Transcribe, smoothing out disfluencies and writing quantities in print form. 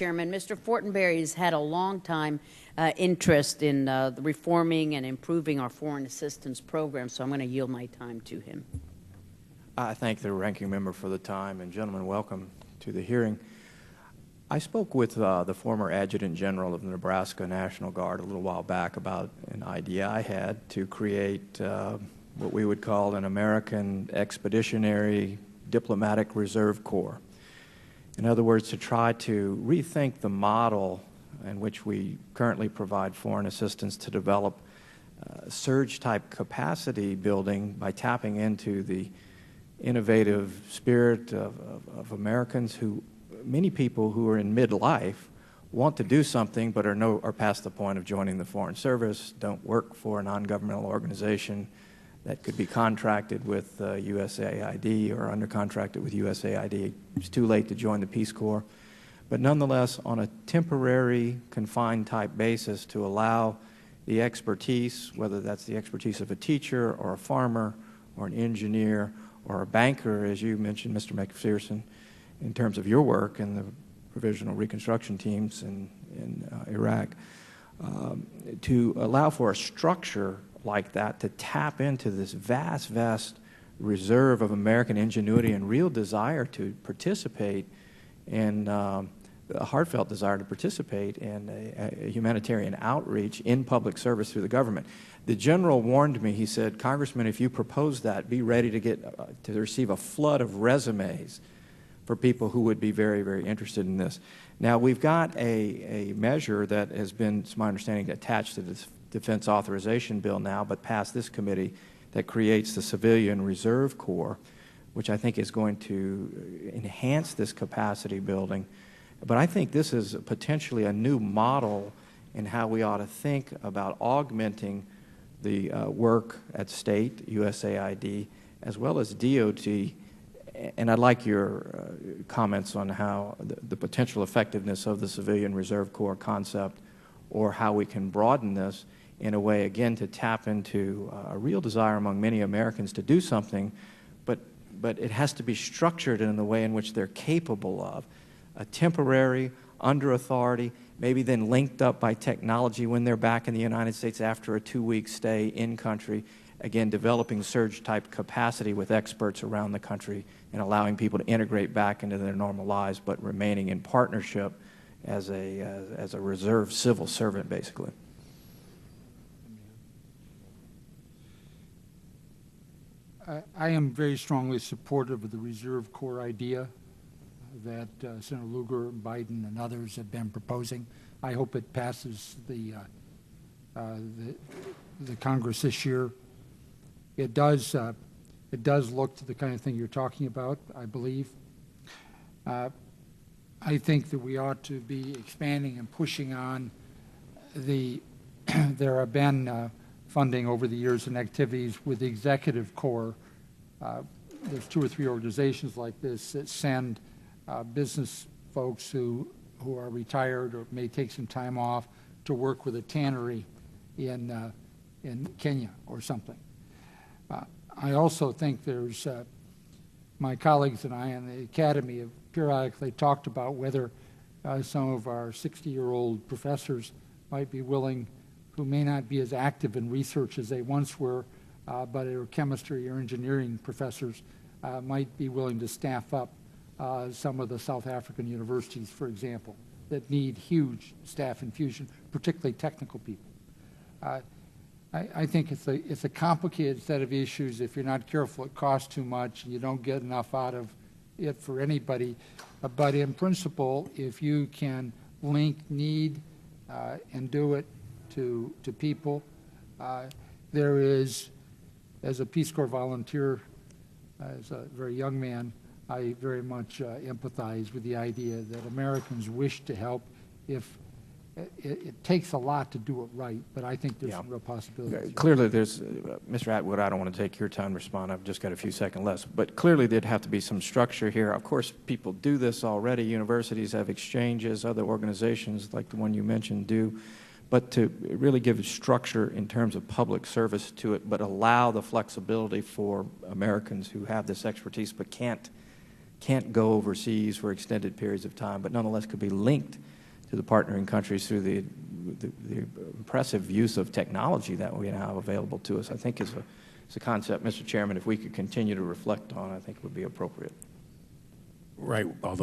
Chairman. Mr. Fortenberry has had a long time interest in reforming and improving our foreign assistance program, so I'm going to yield my time to him. I thank the ranking member for the time, and gentlemen, welcome to the hearing. I spoke with the former Adjutant General of the Nebraska National Guard a little while back about an idea I had to create what we would call an American Expeditionary Diplomatic Reserve Corps. In other words, to try to rethink the model in which we currently provide foreign assistance to develop surge-type capacity building by tapping into the innovative spirit of Americans who, many people who are in midlife want to do something but are past the point of joining the Foreign Service, don't work for a non-governmental organization that could be contracted with USAID or under contracted with USAID. It's too late to join the Peace Corps. But nonetheless, on a temporary, confined type basis to allow the expertise, whether that's the expertise of a teacher or a farmer or an engineer or a banker, as you mentioned, Mr. McPherson, in terms of your work and the provisional reconstruction teams in Iraq, to allow for a structure like that to tap into this vast reserve of American ingenuity and real desire to participate in a heartfelt desire to participate in a humanitarian outreach in public service through the government. The general warned me, he said, Congressman, if you propose that, be ready to receive a flood of resumes for people who would be very interested in this. Now, we've got a measure that has been, it's my understanding, attached to this Defense Authorization Bill now, but passed this committee, that creates the Civilian Reserve Corps, which I think is going to enhance this capacity building. But I think this is potentially a new model in how we ought to think about augmenting the work at state, USAID, as well as DOT. And I'd like your comments on how the potential effectiveness of the Civilian Reserve Corps concept, or how we can broaden this in a way, again, to tap into a real desire among many Americans to do something, but it has to be structured in the way in which they're capable of. A temporary, under authority, maybe then linked up by technology when they're back in the United States after a 2-week stay in country, again, developing surge-type capacity with experts around the country and allowing people to integrate back into their normal lives, but remaining in partnership as a reserve civil servant, basically. I am very strongly supportive of the Reserve Corps idea that Senator Lugar, Biden, and others have been proposing. I hope it passes the Congress this year. It does look to the kind of thing you're talking about, I believe. I think that we ought to be expanding and pushing on the. There have been funding over the years and activities with the Executive Corps. There's 2 or 3 organizations like this that send business folks who are retired or may take some time off to work with a tannery in Kenya or something. I also think there's my colleagues and I in the Academy have periodically talked about whether some of our 60-year-old professors might be willing, who may not be as active in research as they once were, but are chemistry or engineering professors, might be willing to staff up some of the South African universities, for example, that need huge staff infusion, particularly technical people. I think it's a complicated set of issues. If you're not careful, it costs too much, and you don't get enough out of it for anybody. But in principle, if you can link need and do it to people, there is, as a Peace Corps volunteer, as a very young man, I very much empathize with the idea that Americans wish to help. If it takes a lot to do it right, but I think there's some real possibilities. Clearly, there's, Mr. Atwood, I don't want to take your time to respond. I've just got a few seconds left. But clearly, there'd have to be some structure here. Of course, people do this already. Universities have exchanges. Other organizations, like the one you mentioned, do. But to really give structure in terms of public service to it, but allow the flexibility for Americans who have this expertise but can't can't go overseas for extended periods of time, but nonetheless could be linked to the partnering countries through the impressive use of technology that we now have available to us, I think is a concept, Mr. Chairman, if we could continue to reflect on, I think would be appropriate. Right, although